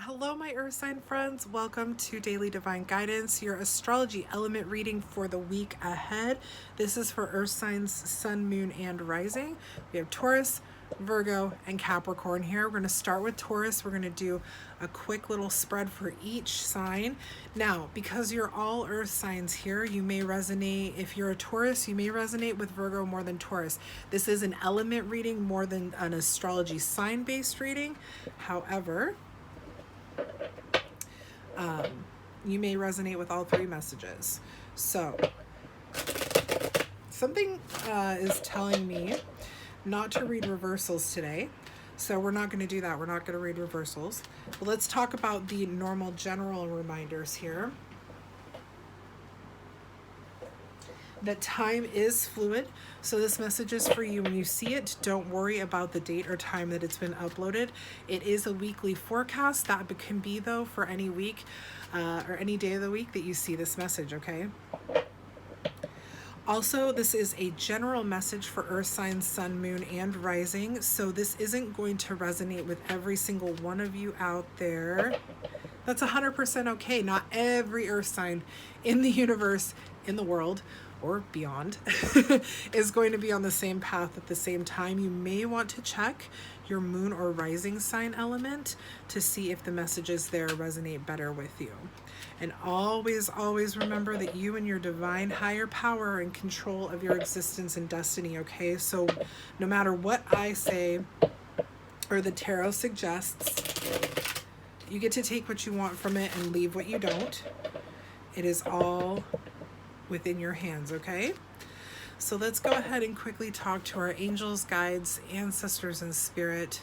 Hello, my Earth sign friends. Welcome to Daily Divine Guidance, your astrology element reading for the week ahead. This is for Earth signs, Sun, Moon, and Rising. We have Taurus, Virgo, and Capricorn here. We're going to start with Taurus. We're going to do a quick little spread for each sign. Now, because you're all Earth signs here, you may resonate. If you're a Taurus, you may resonate with Virgo more than Taurus. This is an element reading more than an astrology sign-based reading. However, you may resonate with all three messages. So something is telling me not to read reversals today. So we're not going to do that. We're not going to read reversals. But let's talk about the normal general reminders here. That time is fluid, so this message is for you. When you see it, don't worry about the date or time that it's been uploaded. It is a weekly forecast. That can be, though, for any week or any day of the week that you see this message, okay? Also, this is a general message for Earth signs, Sun, Moon, and Rising, so this isn't going to resonate with every single one of you out there. That's 100% okay. Not every Earth sign in the universe, in the world, or beyond is going to be on the same path at the same time. You may want to check your moon or rising sign element to see if the messages there resonate better with you. And always, always remember that you and your divine higher power are in control of your existence and destiny, okay? So no matter what I say or the tarot suggests, you get to take what you want from it and leave what you don't. It is all within your hands, okay? So let's go ahead and quickly talk to our angels, guides, ancestors, and spirit.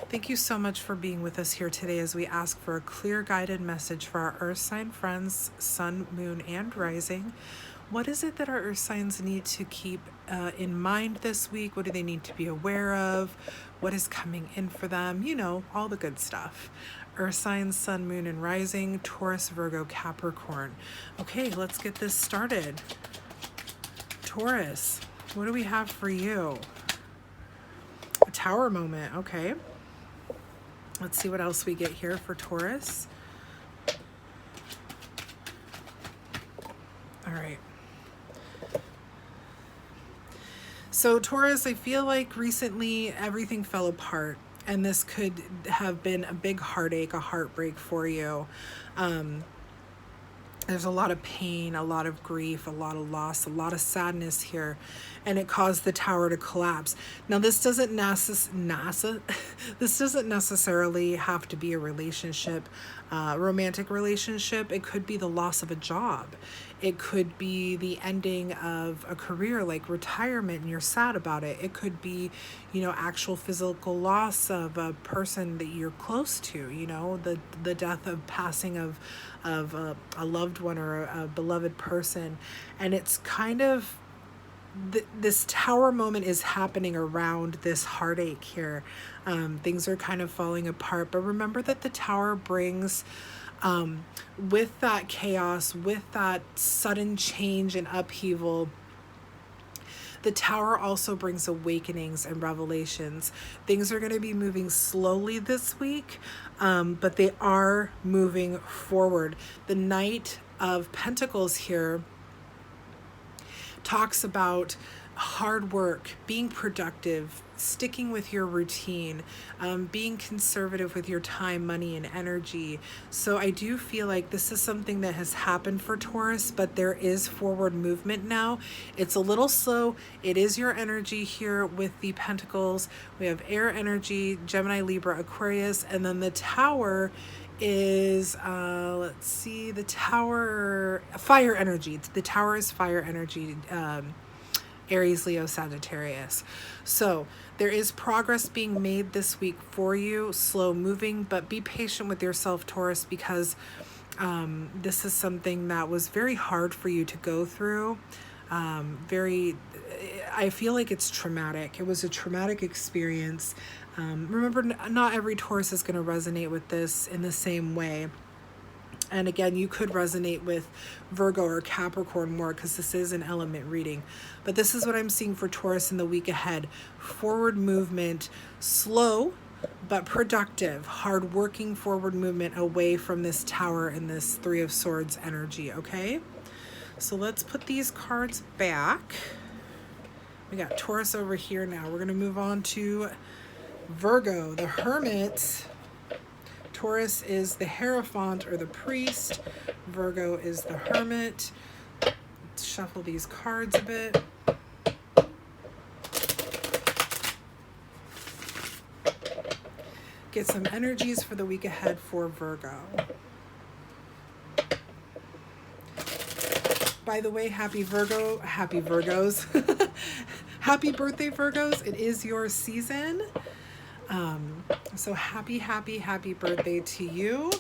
Thank you so much for being with us here today as we ask for a clear guided message for our Earth sign friends, Sun, Moon, and Rising. What is it that our Earth signs need to keep in mind this week? What do they need to be aware of? What is coming in for them? You know, all the good stuff. Earth signs, Sun, Moon, and Rising, Taurus, Virgo, Capricorn. Okay, let's get this started. Taurus, what do we have for you? A Tower moment, okay. Let's see what else we get here for Taurus. All right. So Taurus, I feel like recently everything fell apart. And this could have been a big heartache, a heartbreak for you. There's a lot of pain, a lot of grief, a lot of loss, a lot of sadness here. And it caused the tower to collapse. Now, this doesn't necessarily have to be a relationship, romantic relationship. It could be the loss of a job. It could be the ending of a career, like retirement, and you're sad about it. It could be, you know, actual physical loss of a person that you're close to, you know, the death of passing of a loved one or a beloved person. And it's kind of, this tower moment is happening around this heartache here. Things are kind of falling apart, but remember that the tower brings, with that chaos, with that sudden change and upheaval, the tower also brings awakenings and revelations. Things are going to be moving slowly this week, but they are moving forward. The Knight of Pentacles here talks about hard work, being productive, sticking with your routine, being conservative with your time, money, and energy. So I do feel like this is something that has happened for Taurus, but there is forward movement now. It's a little slow. It is your energy here with the Pentacles. We have air energy, Gemini, Libra, Aquarius, and then the tower is let's see, the tower, fire energy. The tower is fire energy, Aries, Leo, Sagittarius. So there is progress being made this week for you, slow moving, but be patient with yourself, Taurus, because this is something that was very hard for you to go through. I feel like it's traumatic. It was a traumatic experience. Remember, not every Taurus is going to resonate with this in the same way. And again, you could resonate with Virgo or Capricorn more because this is an element reading. But this is what I'm seeing for Taurus in the week ahead. Forward movement, slow, but productive, hard-working forward movement away from this Tower and this Three of Swords energy, okay? So let's put these cards back. We got Taurus over here now. We're going to move on to Virgo, the Hermit. Taurus is the Hierophant or the Priest. Virgo is the Hermit. Let's shuffle these cards a bit. Get some energies for the week ahead for Virgo. By the way, happy Virgos. Happy birthday, Virgos. It is your season. So happy birthday to you.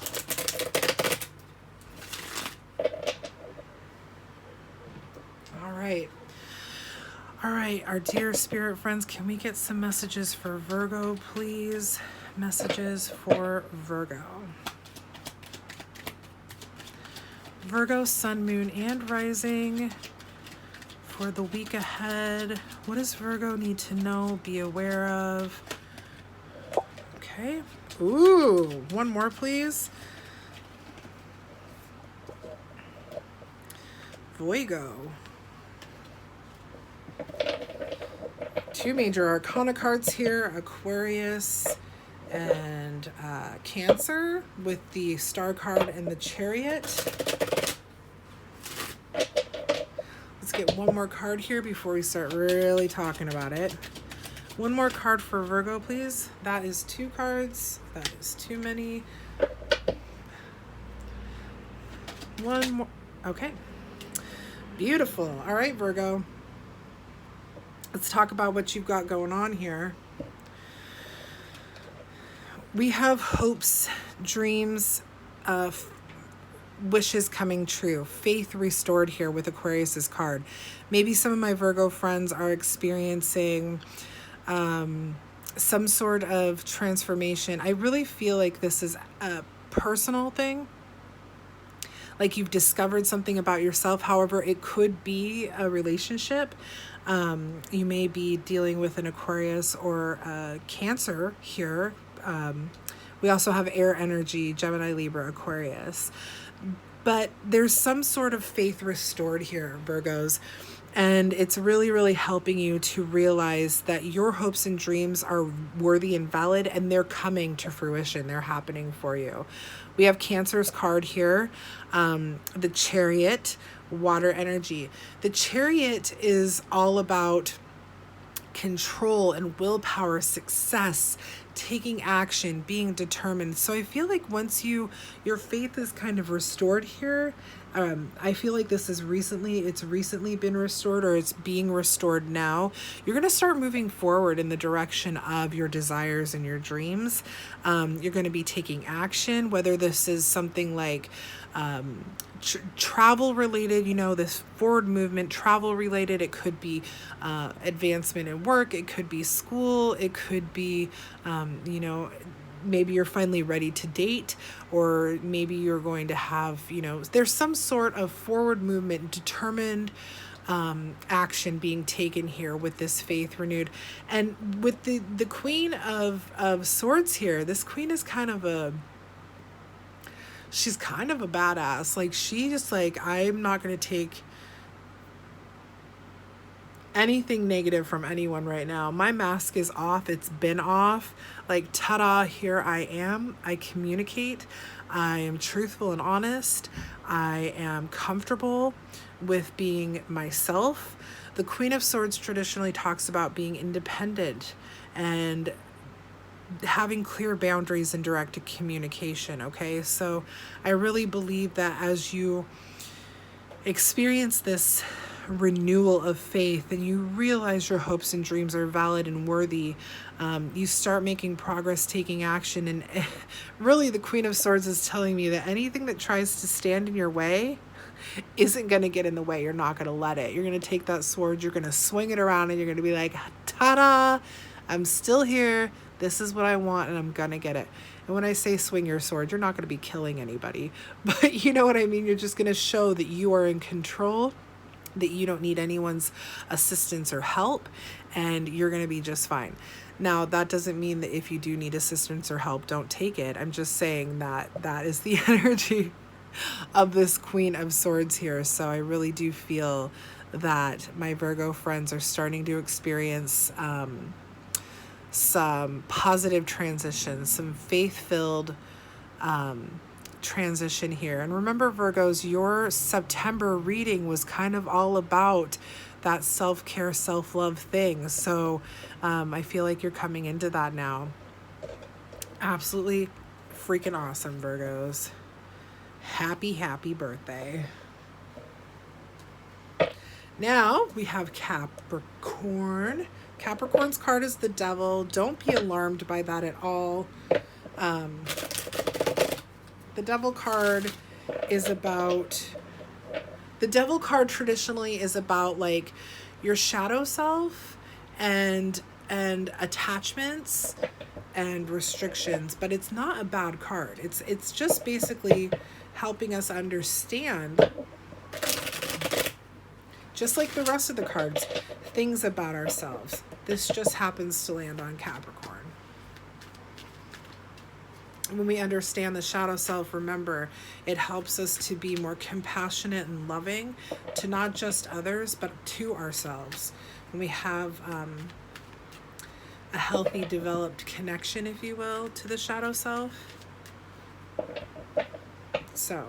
All right, our dear spirit friends, can we get some messages for Virgo, please? Messages for Virgo. Virgo, sun, moon, and rising for the week ahead. What does Virgo need to know, be aware of? Okay. Ooh, one more, please. Virgo. Two major arcana cards here, Aquarius and Cancer, with the Star card and the Chariot. Let's get one more card here before we start really talking about it. One more card for Virgo, please. That is two cards. That is too many. One more. Okay. Beautiful. All right, Virgo. Let's talk about what you've got going on here. We have hopes, dreams, wishes coming true, faith restored here with Aquarius's card. Maybe some of my Virgo friends are experiencing some sort of transformation. I really feel like this is a personal thing. Like you've discovered something about yourself. However, it could be a relationship. You may be dealing with an Aquarius or a Cancer here. We also have air energy, Gemini, Libra, Aquarius. But there's some sort of faith restored here, Virgos. And it's really, really helping you to realize that your hopes and dreams are worthy and valid, and they're coming to fruition. They're happening for you. We have Cancer's card here, the Chariot, water energy. The Chariot is all about control and willpower, success, taking action, being determined. So I feel like once your faith is kind of restored here, I feel like it's recently been restored, or it's being restored now. You're going to start moving forward in the direction of your desires and your dreams. You're going to be taking action, whether this is something like travel related, this forward movement, travel related. It could be advancement in work. It could be school. It could be, maybe you're finally ready to date, or maybe you're going to have, there's some sort of forward movement, determined action being taken here with this faith renewed. And with the Queen of Swords here, this Queen is she's kind of a badass. Like, she just I'm not going to take anything negative from anyone right now. My mask is off. It's been off. Like, ta-da, here I am. I communicate. I am truthful and honest. I am comfortable with being myself. The Queen of Swords traditionally talks about being independent and having clear boundaries and direct communication, okay? So I really believe that as you experience this renewal of faith and you realize your hopes and dreams are valid and worthy, you start making progress, taking action. And really, the Queen of Swords is telling me that anything that tries to stand in your way isn't going to get in the way. You're not going to let it. You're going to take that sword, you're going to swing it around, and you're going to be like, ta-da, I'm still here. This is what I want, and I'm going to get it. And when I say swing your sword, you're not going to be killing anybody. But you know what I mean? You're just going to show that you are in control, that you don't need anyone's assistance or help, and you're going to be just fine. Now, that doesn't mean that if you do need assistance or help, don't take it. I'm just saying that that is the energy of this Queen of Swords here. So I really do feel that my Virgo friends are starting to experience some positive transitions, some faith-filled transition here. And remember, Virgos, your September reading was kind of all about that self-care, self-love thing. So I feel like you're coming into that now. Absolutely freaking awesome, Virgos. Happy, happy birthday. Now we have Capricorn. Capricorn's card is the Devil. Don't be alarmed by that at all. The Devil card is about... The Devil card traditionally is about like your shadow self and attachments and restrictions, but it's not a bad card. It's just basically helping us understand, just like the rest of the cards, things about ourselves. This just happens to land on Capricorn. When we understand the shadow self, remember, it helps us to be more compassionate and loving to not just others, but to ourselves. When we have a healthy, developed connection, if you will, to the shadow self. So,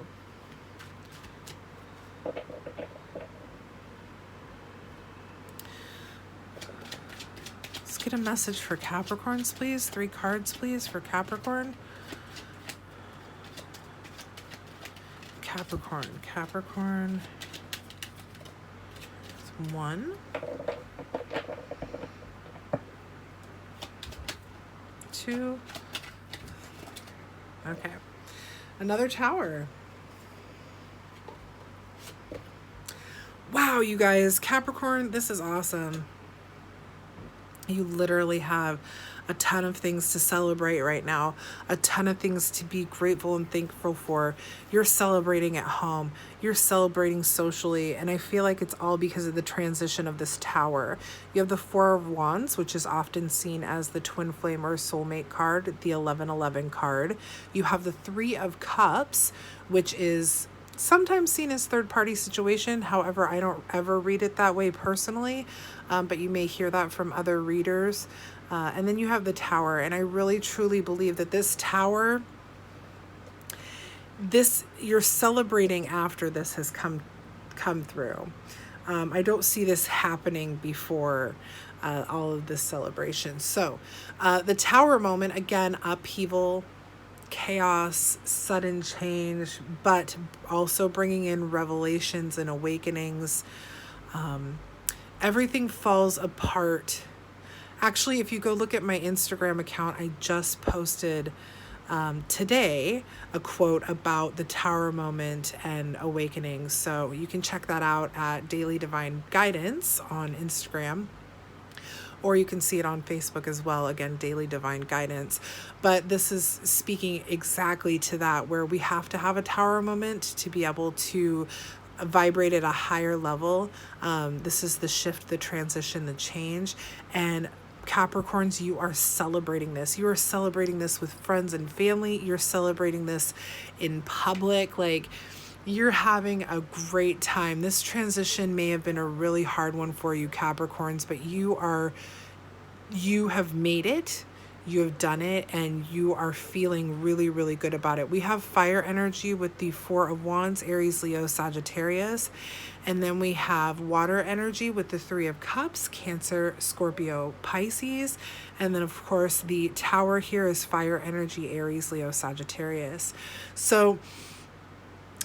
let's get a message for Capricorns, please. 3 cards, please, for Capricorn. Capricorn. 1. 2. Okay. Another Tower. Wow, you guys, Capricorn, this is awesome. You literally have a ton of things to celebrate right now, a ton of things to be grateful and thankful for. You're celebrating at home, you're celebrating socially, and I feel like it's all because of the transition of this Tower. You have the 4 of Wands, which is often seen as the twin flame or soulmate card, the 1111 card. You have the 3 of Cups, which is sometimes seen as third-party situation. However, I don't ever read it that way personally, but you may hear that from other readers. And then you have the Tower, and I really truly believe that this Tower, you're celebrating after this has come through. I don't see this happening before all of this celebration. So the Tower moment, again, upheaval, chaos, sudden change, but also bringing in revelations and awakenings. Everything falls apart. Actually, if you go look at my Instagram account, I just posted today a quote about the Tower moment and awakening. So you can check that out at Daily Divine Guidance on Instagram. Or you can see it on Facebook as well. Again, Daily Divine Guidance. But this is speaking exactly to that, where we have to have a Tower moment to be able to vibrate at a higher level. This is the shift, the transition, the change. And Capricorns, you are celebrating this. You are celebrating this with friends and family. You're celebrating this in public. Like, you're having a great time. This transition may have been a really hard one for you, Capricorns, but you have made it. You have done it, and you are feeling really, really good about it. We have fire energy with the 4 of Wands, Aries, Leo, Sagittarius. And then we have water energy with the 3 of Cups, Cancer, Scorpio, Pisces. And then, of course, the Tower here is fire energy, Aries, Leo, Sagittarius. So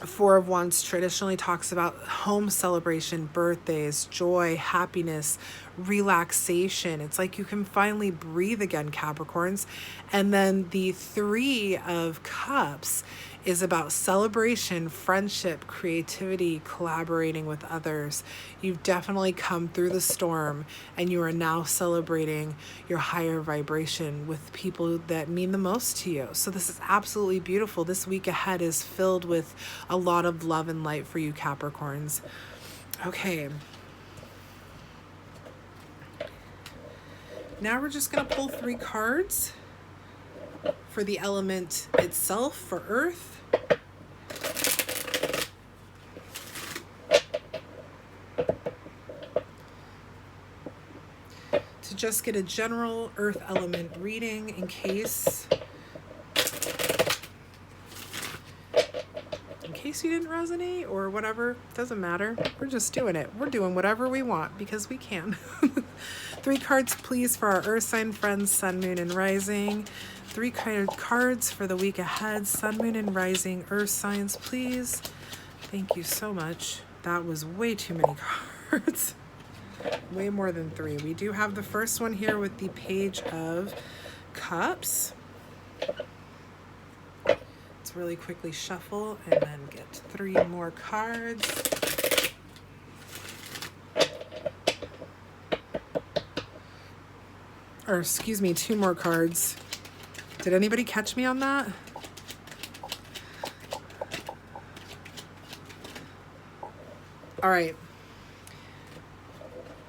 4 of Wands traditionally talks about home celebration, birthdays, joy, happiness, relaxation. It's like you can finally breathe again, Capricorns. And then the 3 of Cups is about celebration, friendship, creativity, collaborating with others. You've definitely come through the storm, and you are now celebrating your higher vibration with people that mean the most to you. So this is absolutely beautiful. This week ahead is filled with a lot of love and light for you, Capricorns. Okay. Now we're just going to pull 3 cards for the element itself, for Earth. To just get a general Earth element reading in case you didn't resonate or whatever. Doesn't matter. We're just doing it. We're doing whatever we want because we can. 3 cards, please, for our Earth sign friends, Sun, Moon, and Rising. 3 cards for the week ahead, Sun, Moon, and Rising, Earth signs, please. Thank you so much. That was way too many cards. Way more than 3. We do have the first one here with the Page of Cups. Let's really quickly shuffle and then get 3 more cards. Or excuse me, 2 more cards. Did anybody catch me on that? All right.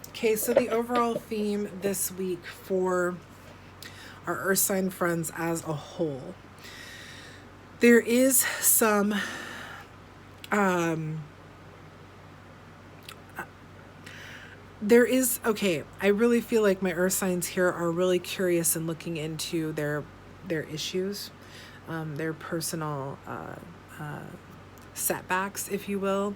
Okay, so the overall theme this week for our Earth sign friends as a whole. There is some okay, I really feel like my Earth signs here are really curious and looking into their issues, their personal setbacks, if you will,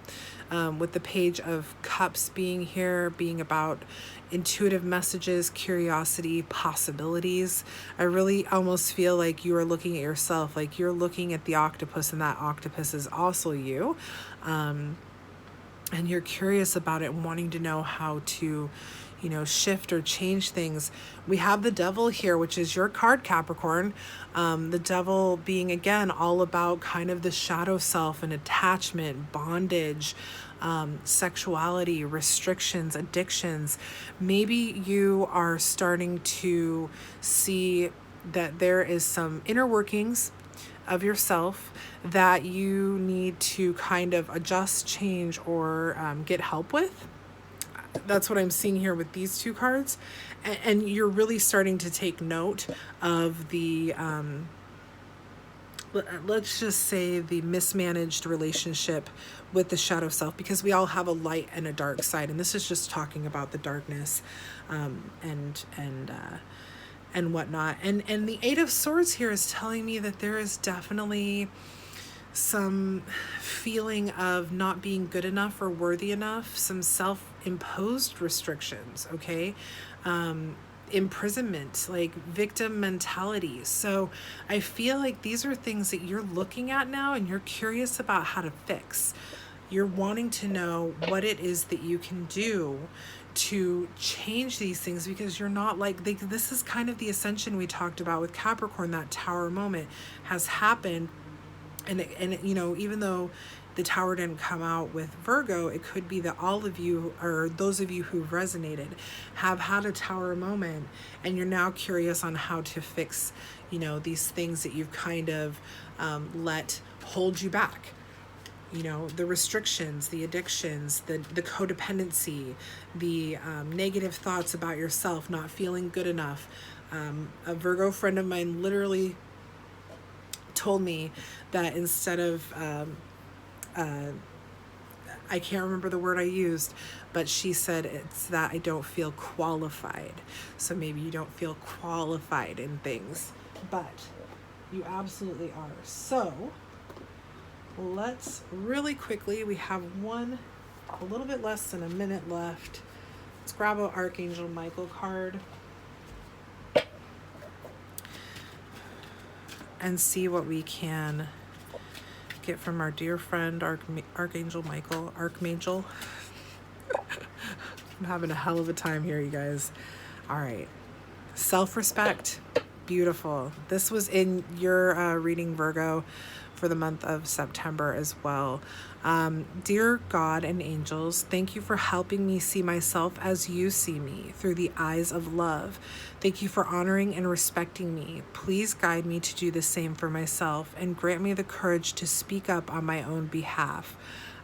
with the Page of Cups being here, being about intuitive messages, curiosity, possibilities. I really almost feel like you are looking at yourself, like you're looking at the octopus, and that octopus is also you. And you're curious about it and wanting to know how to, you know, shift or change things. We have the Devil here, which is your card, Capricorn. The Devil being, again, all about kind of the shadow self and attachment, bondage, sexuality, restrictions, addictions. Maybe you are starting to see that there is some inner workings of yourself that you need to kind of adjust, change, or get help with. That's what I'm seeing here with these 2 cards. And you're really starting to take note of the, let's just say, the mismanaged relationship with the shadow self, because we all have a light and a dark side. And this is just talking about the darkness and whatnot. And the 8 of Swords here is telling me that there is definitely some feeling of not being good enough or worthy enough, some self-imposed restrictions, okay? Imprisonment, like victim mentality. So I feel like these are things that you're looking at now and you're curious about how to fix. You're wanting to know what it is that you can do to change these things, because you're not like, this is kind of the ascension we talked about with Capricorn. That Tower moment has happened. And you know, even though the Tower didn't come out with Virgo, it could be that all of you, or those of you who've resonated, have had a Tower moment, and you're now curious on how to fix, you know, these things that you've kind of let hold you back. You know, the restrictions, the addictions, the codependency, the negative thoughts about yourself, not feeling good enough. A Virgo friend of mine literally told me that instead of I can't remember the word I used, but she said it's that I don't feel qualified. So maybe you don't feel qualified in things, but you absolutely are. So let's really quickly, we have a little bit less than a minute left. Let's grab an Archangel Michael card and see what we can get from our dear friend, Archangel Michael, Archangel. I'm having a hell of a time here, you guys. All right. Self-respect. Beautiful. This was in your reading, Virgo, for the month of September as well. Dear God and angels, thank you for helping me see myself as you see me, through the eyes of love. Thank you for honoring and respecting me. Please guide me to do the same for myself and grant me the courage to speak up on my own behalf.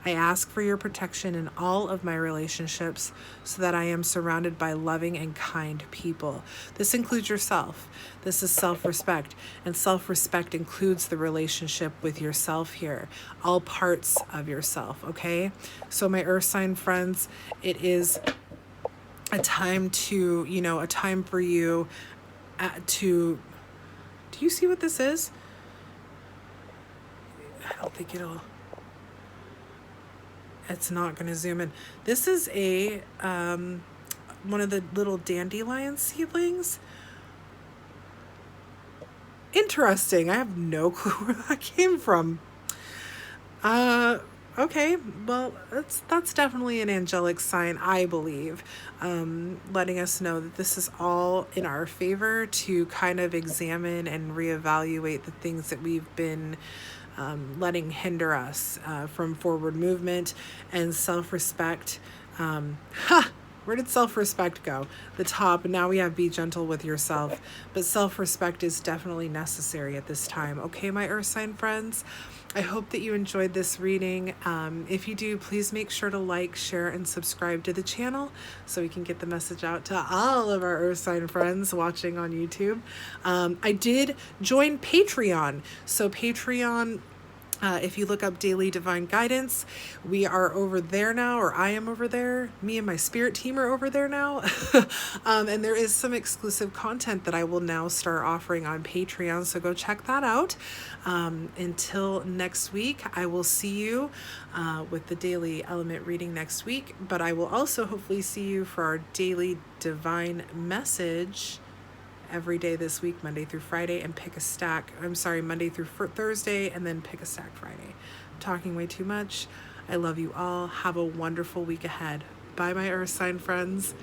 I ask for your protection in all of my relationships so that I am surrounded by loving and kind people. This includes yourself. This is self-respect, and self-respect includes the relationship with yourself here, all parts of yourself, okay? So my earth sign friends, it is a time to, a time for you do you see what this is? I don't think it's not going to zoom in. This is a, one of the little dandelion seedlings. Interesting. I have no clue where that came from. Okay, well, that's definitely an angelic sign, I believe, letting us know that this is all in our favor to kind of examine and reevaluate the things that we've been letting hinder us from forward movement and self-respect. Where did self-respect go? The top. Now we have be gentle with yourself, but self-respect is definitely necessary at this time. Okay, my earth sign friends, I hope that you enjoyed this reading. If you do, please make sure to like, share, and subscribe to the channel so we can get the message out to all of our earth sign friends watching on YouTube. I did join Patreon. So Patreon, if you look up Daily Divine Guidance, we are over there now, or I am over there. Me and my spirit team are over there now. And there is some exclusive content that I will now start offering on Patreon, so go check that out. Until next week, I will see you with the daily element reading next week, but I will also hopefully see you for our daily divine message every day this week, Monday through Friday, and pick a stack. Monday through Thursday, and then pick a stack Friday. I'm talking way too much. I love you all. Have a wonderful week ahead. Bye, my earth sign friends.